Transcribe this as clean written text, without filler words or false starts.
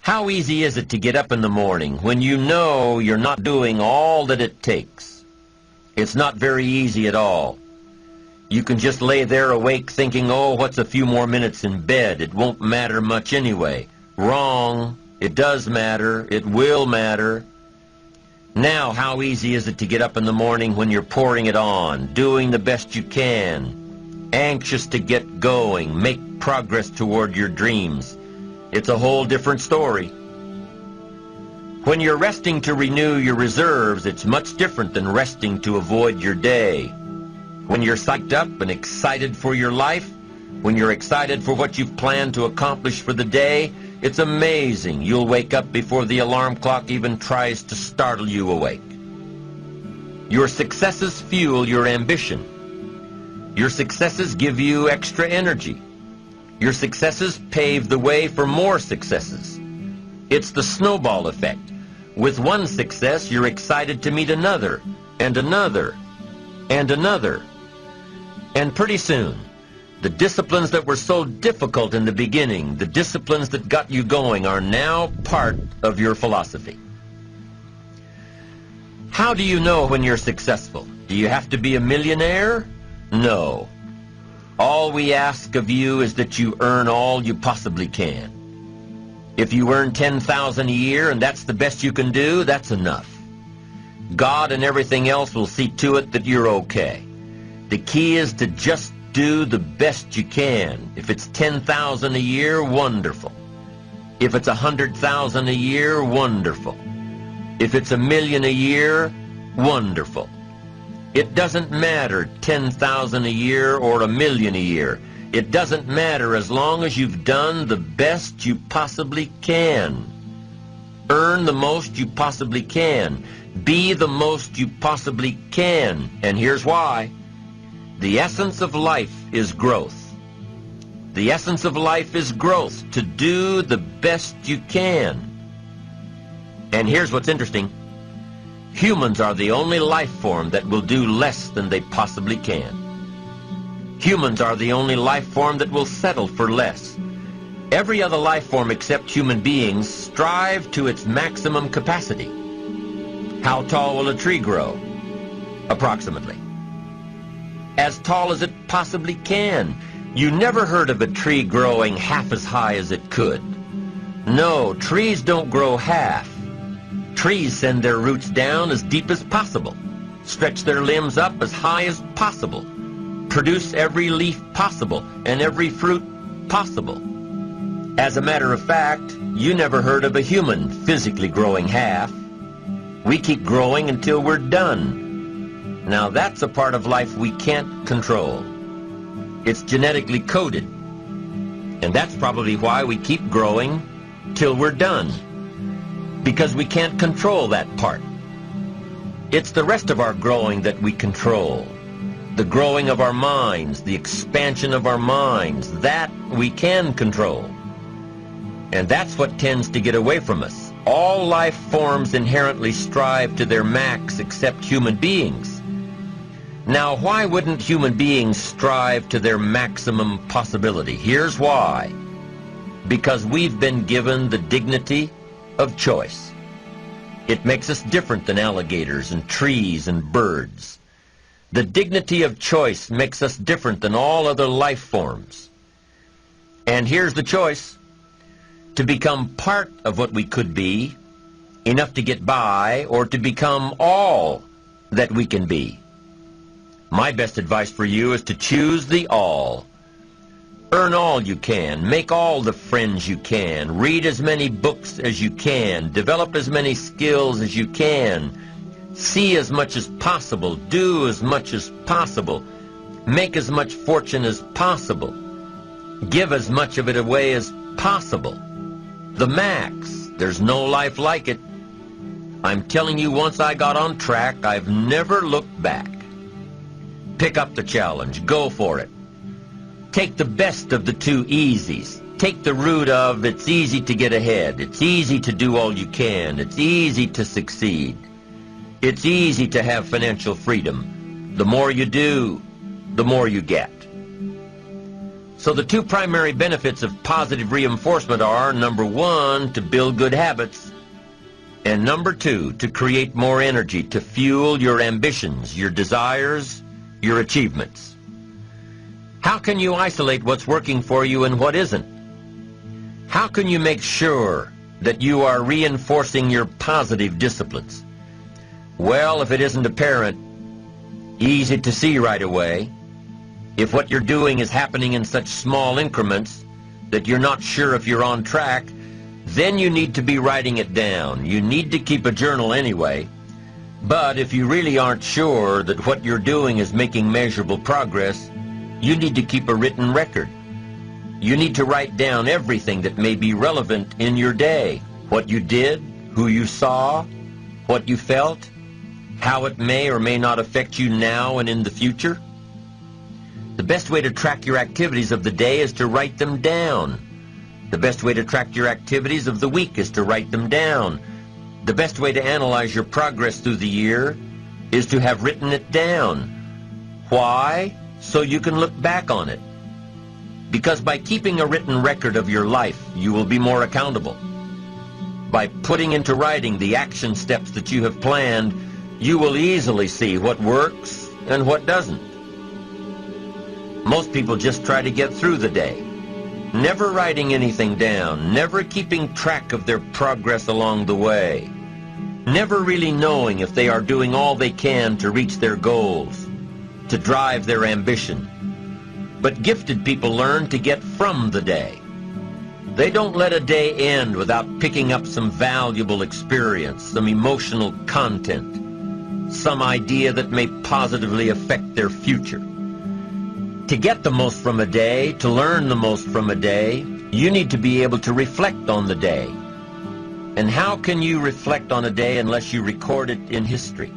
How easy is it to get up in the morning when you know you're not doing all that it takes? It's not very easy at all. You can just lay there awake thinking, oh, what's a few more minutes in bed? It won't matter much anyway. Wrong. It does matter. It will matter. Now, how easy is it to get up in the morning when you're pouring it on, doing the best you can, anxious to get going, make progress toward your dreams? It's a whole different story. When you're resting to renew your reserves, it's much different than resting to avoid your day. When you're psyched up and excited for your life, when you're excited for what you've planned to accomplish for the day, it's amazing. You'll wake up before the alarm clock even tries to startle you awake. Your successes fuel your ambition. Your successes give you extra energy. Your successes pave the way for more successes. It's the snowball effect. With one success, you're excited to meet another, and another, and another. And pretty soon, the disciplines that were so difficult in the beginning, the disciplines that got you going, are now part of your philosophy. How do you know when you're successful? Do you have to be a millionaire? No. All we ask of you is that you earn all you possibly can. If you earn $10,000 a year and that's the best you can do, that's enough. God and everything else will see to it that you're okay. The key is to just do the best you can. If it's $10,000 a year, wonderful. If it's $100,000 a year, wonderful. If it's $1 million a year, wonderful. It doesn't matter $10,000 a year or $1 million a year. It doesn't matter as long as you've done the best you possibly can. Earn the most you possibly can. Be the most you possibly can. And here's why. The essence of life is growth. The essence of life is growth, to do the best you can. And here's what's interesting. Humans are the only life form that will do less than they possibly can. Humans are the only life form that will settle for less. Every other life form except human beings strive to its maximum capacity. How tall will a tree grow? Approximately. As tall as it possibly can. You never heard of a tree growing half as high as it could. No, trees don't grow half. Trees send their roots down as deep as possible, stretch their limbs up as high as possible, produce every leaf possible and every fruit possible. As a matter of fact, you never heard of a human physically growing half. We keep growing until we're done. Now that's a part of life we can't control. It's genetically coded. And that's probably why we keep growing till we're done. Because we can't control that part. It's the rest of our growing that we control. The growing of our minds, the expansion of our minds, that we can control. And that's what tends to get away from us. All life forms inherently strive to their max except human beings. Now, why wouldn't human beings strive to their maximum possibility? Here's why. Because we've been given the dignity of choice. It makes us different than alligators and trees and birds. The dignity of choice makes us different than all other life forms. And here's the choice. To become part of what we could be, enough to get by, or to become all that we can be. My best advice for you is to choose the all. Earn all you can, make all the friends you can, read as many books as you can, develop as many skills as you can, see as much as possible, do as much as possible, make as much fortune as possible, give as much of it away as possible. The max. There's no life like it. I'm telling you, once I got on track, I've never looked back. Pick up the challenge. Go for it. Take the best of the two easies. Take the route of it's easy to get ahead. It's easy to do all you can. It's easy to succeed. It's easy to have financial freedom. The more you do, the more you get. So the two primary benefits of positive reinforcement are, number one, to build good habits, and number two, to create more energy to fuel your ambitions, your desires, your achievements. How can you isolate what's working for you and what isn't? How can you make sure that you are reinforcing your positive disciplines? Well, if it isn't apparent, easy to see right away, if what you're doing is happening in such small increments that you're not sure if you're on track, then you need to be writing it down. You need to keep a journal anyway. But if you really aren't sure that what you're doing is making measurable progress, you need to keep a written record. You need to write down everything that may be relevant in your day. What you did, who you saw, what you felt, how it may or may not affect you now and in the future. The best way to track your activities of the day is to write them down. The best way to track your activities of the week is to write them down. The best way to analyze your progress through the year is to have written it down. Why? So you can look back on it. Because by keeping a written record of your life, you will be more accountable. By putting into writing the action steps that you have planned, you will easily see what works and what doesn't. Most people just try to get through the day, never writing anything down, never keeping track of their progress along the way, never really knowing if they are doing all they can to reach their goals, to drive their ambition. But gifted people learn to get from the day. They don't let a day end without picking up some valuable experience, some emotional content, some idea that may positively affect their future. To get the most from a day, to learn the most from a day, you need to be able to reflect on the day. And how can you reflect on a day unless you record it in history?